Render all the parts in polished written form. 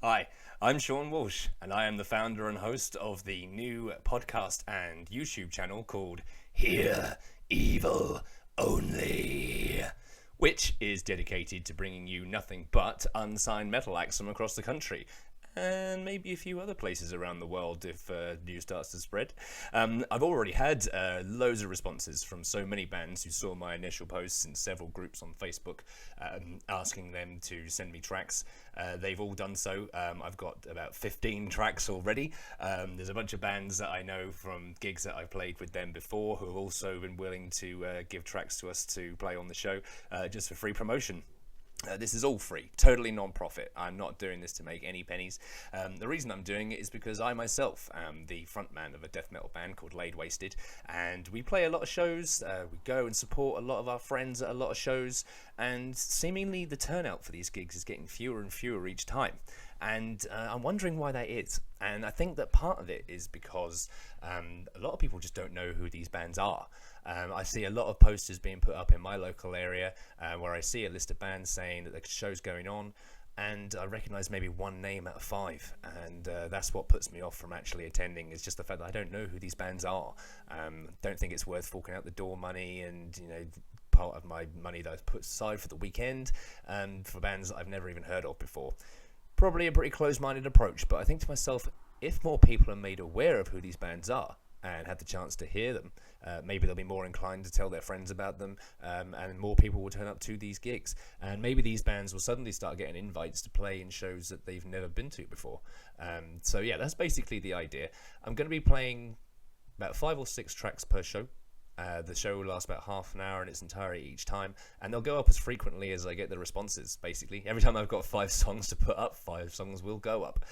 Hi, I'm Sean Walsh, and I am the founder and host of the new podcast and YouTube channel called Hear Evil Only, which is dedicated to bringing you nothing but unsigned metal acts from across the country. And maybe a few other places around the world if news starts to spread. I've already had loads of responses from so many bands who saw my initial posts in several groups on Facebook asking them to send me tracks. They've all done so. I've got about 15 tracks already. There's a bunch of bands that I know from gigs that I've played with them before who have also been willing to give tracks to us to play on the show just for free promotion. This is all free, totally non-profit. I'm not doing this to make any pennies. The reason I'm doing it is because I myself am the frontman of a death metal band called Laid Wasted, and we play a lot of shows. We go and support a lot of our friends at a lot of shows, and seemingly the turnout for these gigs is getting fewer and fewer each time. And I'm wondering why that is. And I think that part of it is because a lot of people just don't know who these bands are. I see a lot of posters being put up in my local area where I see a list of bands saying that the show's going on, and I recognise maybe one name out of five, and that's what puts me off from actually attending, is just the fact that I don't know who these bands are. Don't think it's worth forking out the door money and, you know, part of my money that I've put aside for the weekend for bands that I've never even heard of before. Probably a pretty close-minded approach, but I think to myself, if more people are made aware of who these bands are and had the chance to hear them, maybe they'll be more inclined to tell their friends about them, and more people will turn up to these gigs. And maybe these bands will suddenly start getting invites to play in shows that they've never been to before. So yeah, that's basically the idea. I'm going to be playing about 5 or 6 tracks per show. The show will last about half an hour in its entirety each time, and they'll go up as frequently as I get the responses, basically. Every time I've got 5 songs to put up, 5 songs will go up.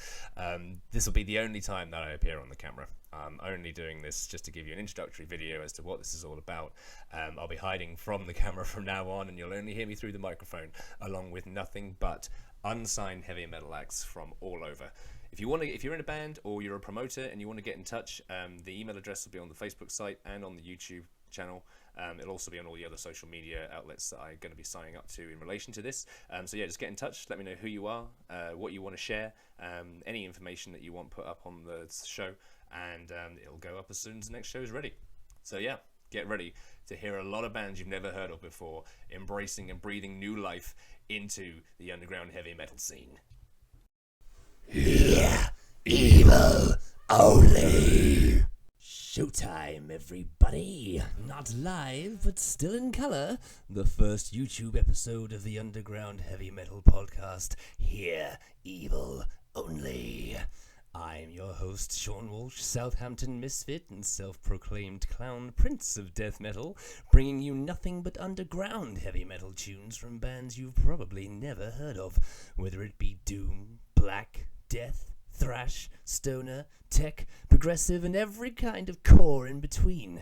This will be the only time that I appear on the camera. I'm only doing this just to give you an introductory video as to what this is all about. I'll be hiding from the camera from now on, and you'll only hear me through the microphone, along with nothing but unsigned heavy metal acts from all over. If you're in a band or you're a promoter and you want to get in touch, the email address will be on the Facebook site and on the YouTube channel. It'll also be on all the other social media outlets that I'm going to be signing up to in relation to this. So yeah, just get in touch. Let me know who you are, what you want to share, any information that you want put up on the show, and it'll go up as soon as the next show is ready. So yeah, get ready to hear a lot of bands you've never heard of before, embracing and breathing new life into the underground heavy metal scene. Hear Evil Only. Showtime, everybody. Not live, but still in color. The first YouTube episode of the underground heavy metal podcast, Hear Evil Only. I'm your host, Sean Walsh, Southampton misfit and self-proclaimed clown prince of death metal, bringing you nothing but underground heavy metal tunes from bands you've probably never heard of, whether it be doom, black, death, thrash, stoner, tech, progressive, and every kind of core in between.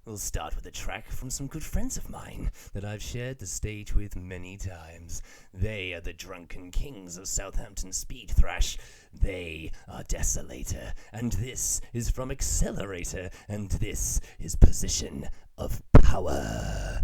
We'll start with a track from some good friends of mine that I've shared the stage with many times. They are the drunken kings of Southampton speed thrash. They are Desolator, and this is from Accelerator, and this is Position of Power.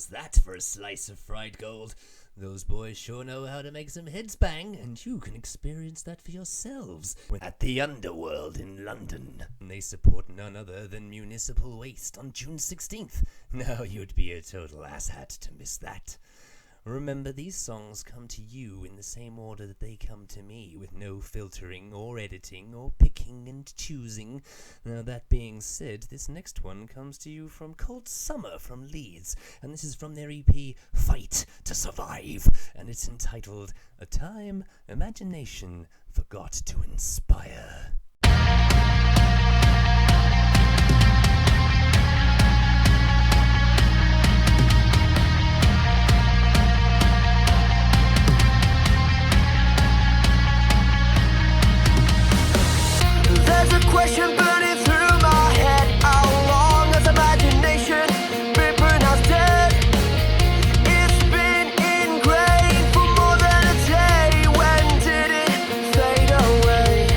how's that for a slice of fried gold? Those boys sure know how to make some heads bang, and you can experience that for yourselves at the Underworld in London. They support none other than municipal waste on June 16th. Now you'd be a total asshat to miss that. Remember, these songs come to you in the same order that they come to me, with no filtering or editing or picking and choosing. Now, that being said, this next one comes to you from Cold Summer from Leeds, and this is from their EP, Fight to Survive, and it's entitled A Time Imagination Forgot to Inspire. There's a question burning through my head. How long has imagination been pronounced dead? It's been ingrained for more than a day. When did it fade away?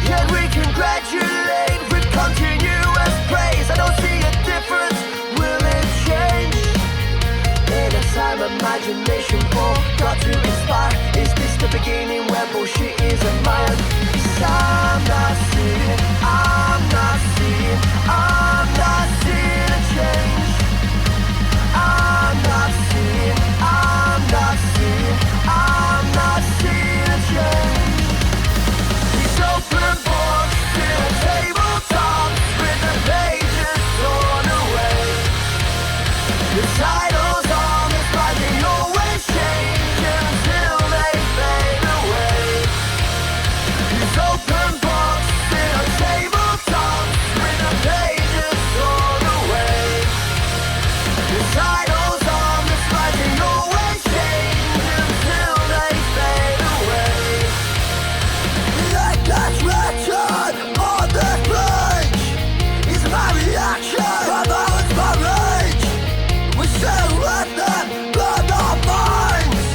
Yet we congratulate with continuous praise. I don't see a difference. Will it change? In a time imagination forgot to inspire. Is this the beginning where bullshit is admired? I'm not seeing, I'm not seeing, I'm not seeing a change. I'm not seeing, I'm not seeing, I'm not seeing a change. These open books in a tabletop with the pages torn away. The titles on the spine, they always change until they fade away. These open books in a tabletop with the pages torn away. The titles on the spine, they always change until they fade away. Like that's written on this page is my reaction, my violence, my rage. We still let them burn our minds.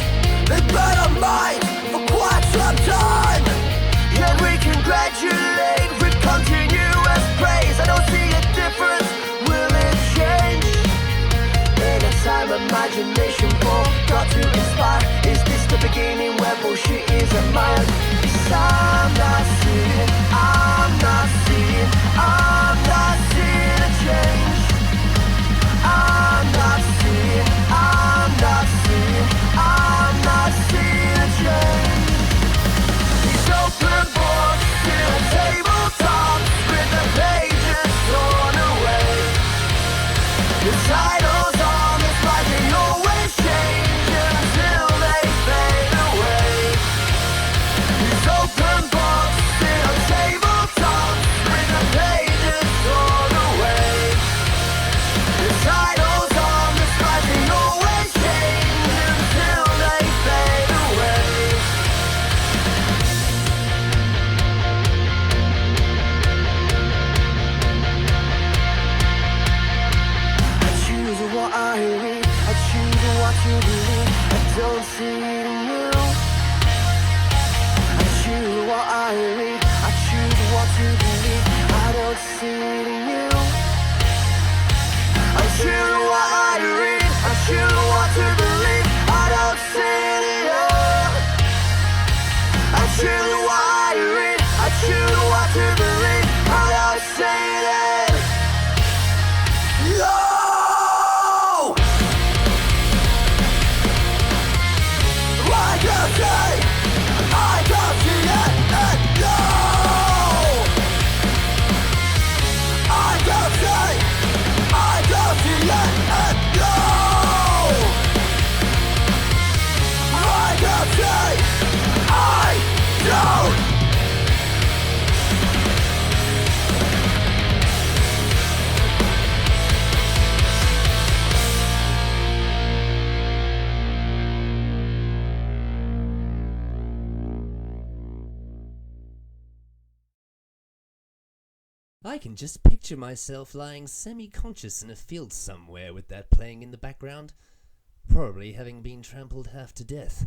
They burn our minds for quite some time. Yet we congratulate with continuous praise. I don't see a difference. Will it change? In a time imagination forgot to inspire. Is this the beginning where bullshit is admired? 'Cause I'm not seeing, I'm not seeing, I'm not seeing a change. I'm not seeing, I'm not seeing, I'm not seeing a change. These open books in a tabletop with the pages torn away. The titles on the slide, they always change until they fade away. These open books in a tabletop with the pages torn away. The titles on the slide, they always change until they fade away. I choose what I read, I choose what to believe. I don't see it in you. I choose what I read, I choose what to believe. I don't see it in you. I choose what I read, I choose what to believe. I don't see it in you. I choose what I read, I choose what to believe. I don't see it. No! I don't see, I don't see it. No! I don't see, I don't see it. No! I don't see, I don't. I can just picture myself lying semi-conscious in a field somewhere with that playing in the background, probably having been trampled half to death.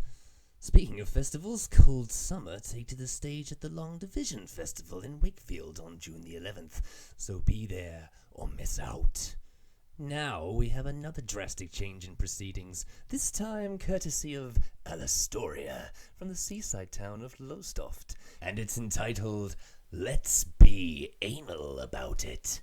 Speaking of festivals, Cold Summer take to the stage at the Long Division Festival in Wakefield on June the 11th, so be there or miss out. Now we have another drastic change in proceedings, this time courtesy of Alastoria from the seaside town of Lowestoft, and it's entitled Let's Be Anal About It.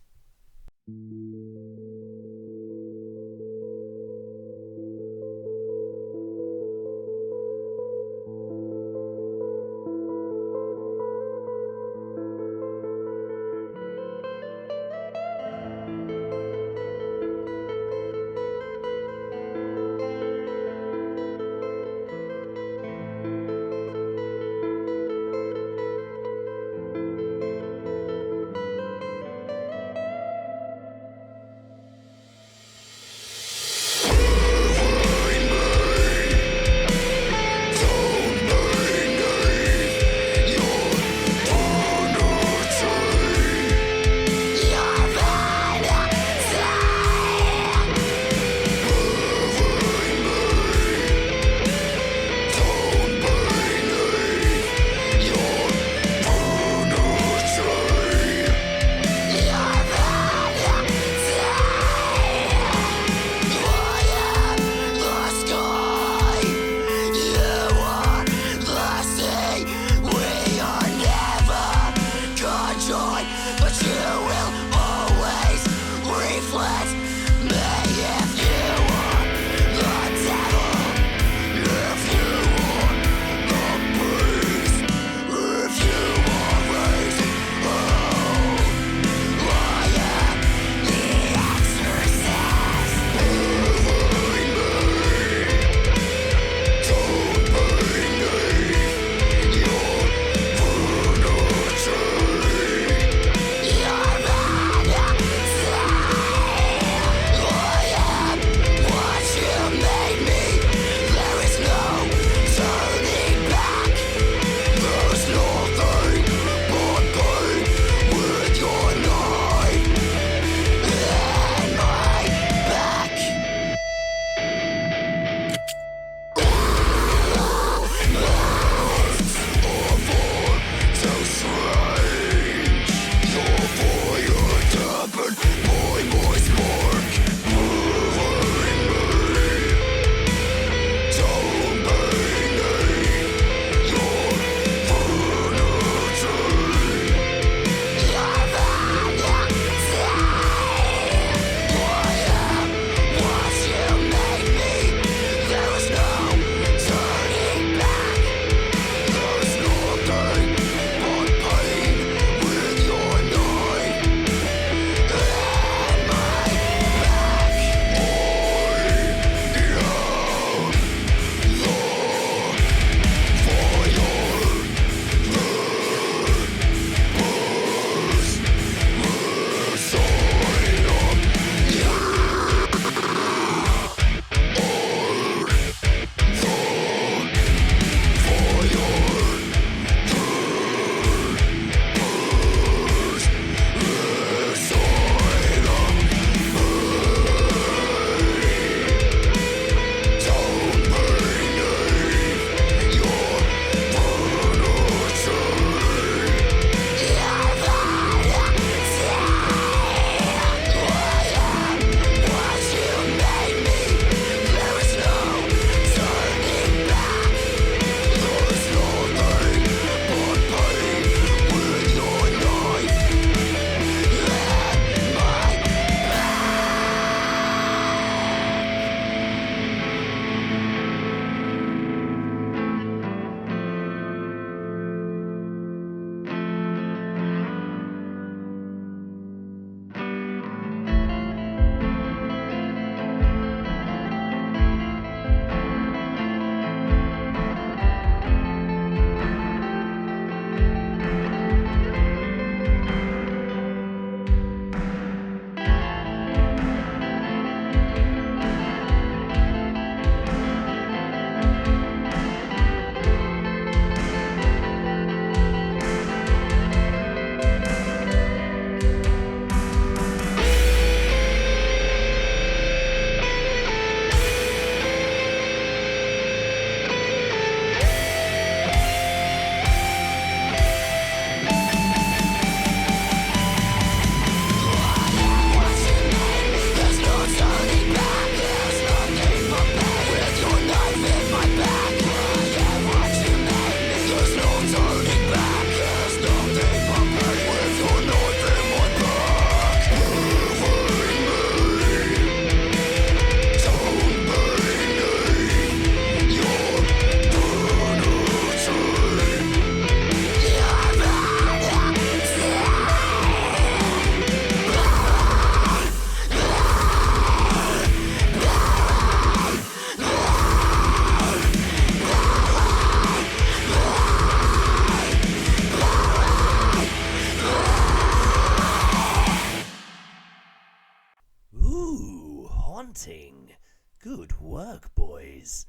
Good work, boys.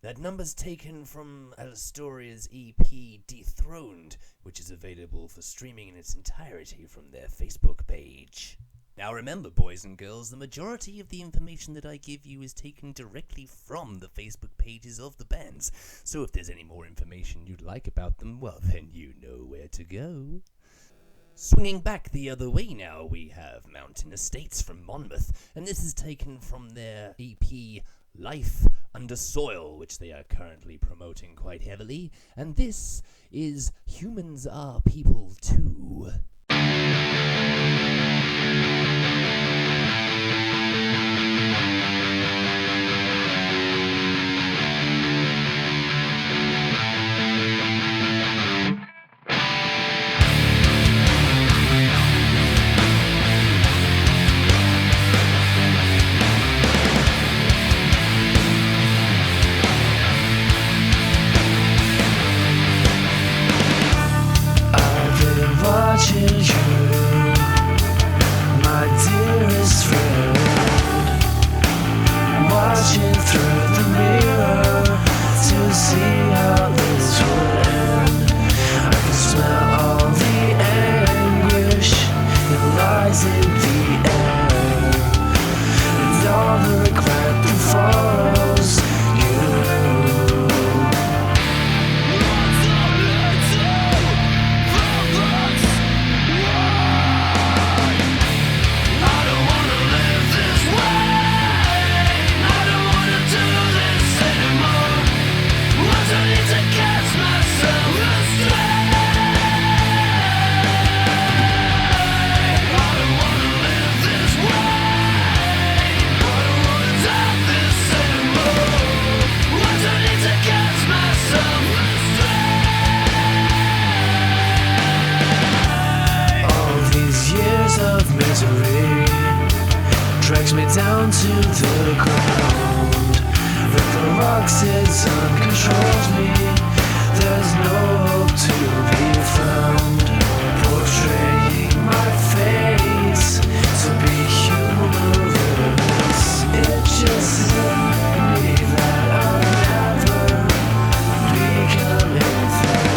That number's taken from Alastoria's EP Dethroned, which is available for streaming in its entirety from their Facebook page. Now remember, boys and girls, the majority of the information that I give you is taken directly from the Facebook pages of the bands, so if there's any more information you'd like about them, well then you know where to go. Swinging back the other way now, we have Mountain Estates from Monmouth, and this is taken from their EP Life Under Soil, which they are currently promoting quite heavily, and this is Humans Are People Too. Watching you, my dearest friend, watching through the mirror to see how this would end. I can smell all the anguish that lies in the air, and all the regret that follows you. Drags me down to the ground. The rocks, it uncontrols me. There's no hope to be found. Portraying my face to be humorous. It just hit me that I'll never become anything.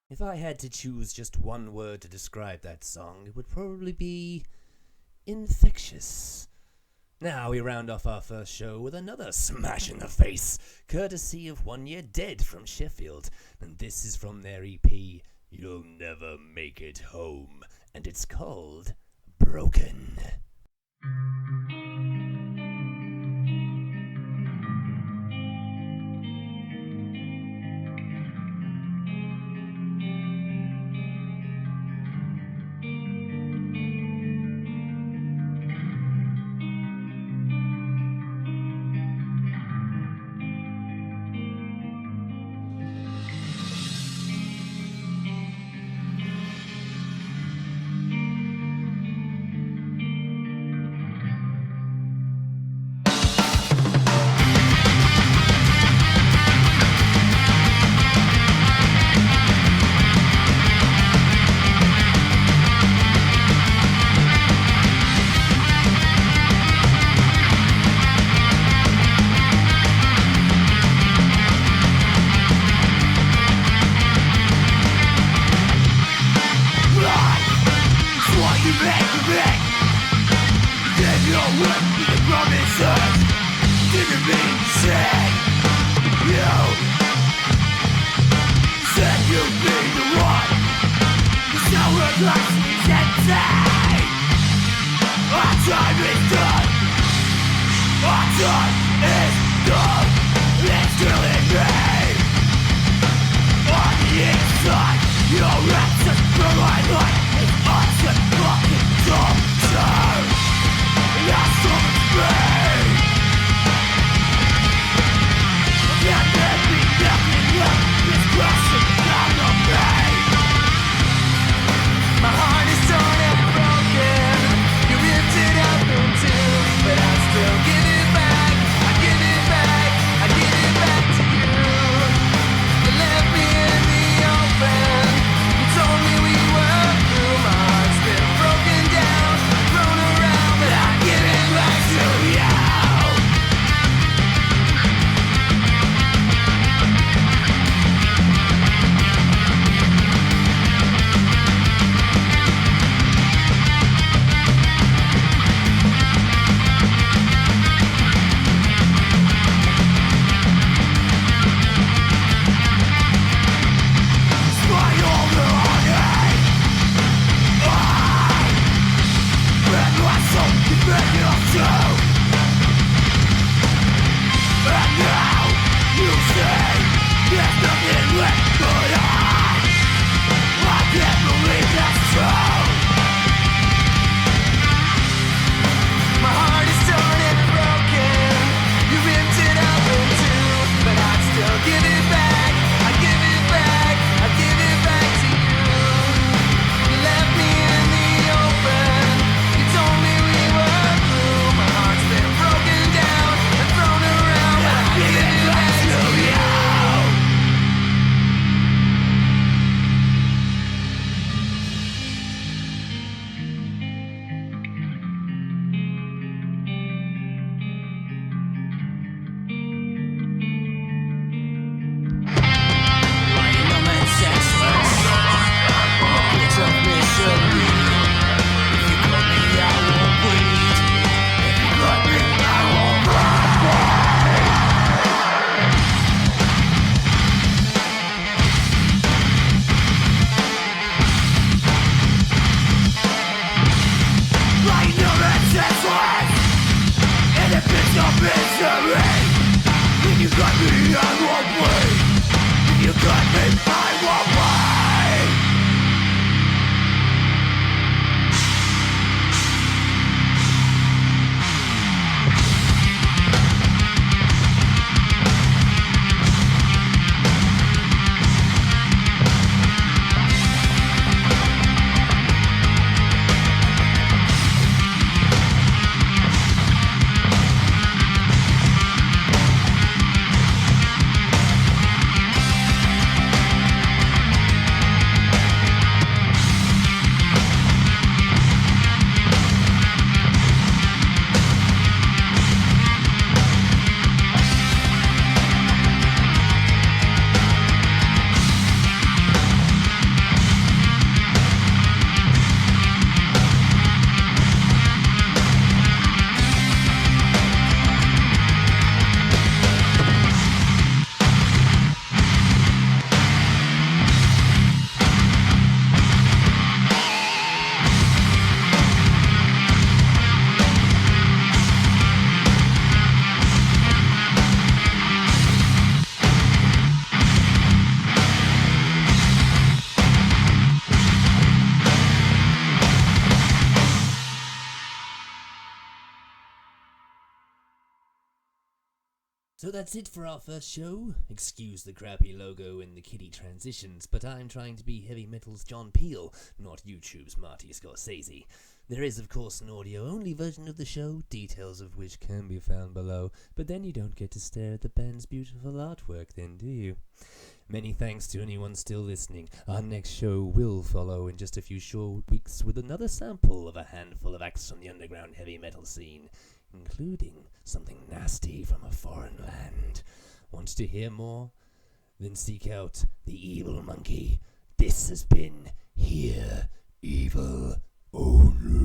If I had to choose just one word to describe that song, it would probably be infectious. Now we round off our first show with another smash in the face, courtesy of 1 Year Dead from Sheffield, and this is from their EP, You'll Never Make It Home, and it's called Broken. So that's it for our first show. Excuse the crappy logo and the kiddie transitions, but I'm trying to be heavy metal's John Peel, not YouTube's Marty Scorsese. There is, of course, an audio-only version of the show, details of which can be found below, but then you don't get to stare at the band's beautiful artwork then, do you? Many thanks to anyone still listening. Our next show will follow in just a few short weeks with another sample of a handful of acts from the underground heavy metal scene, including something nasty from a foreign land. Want to hear more? Then seek out the Evil Monkey. This has been Hear Evil only.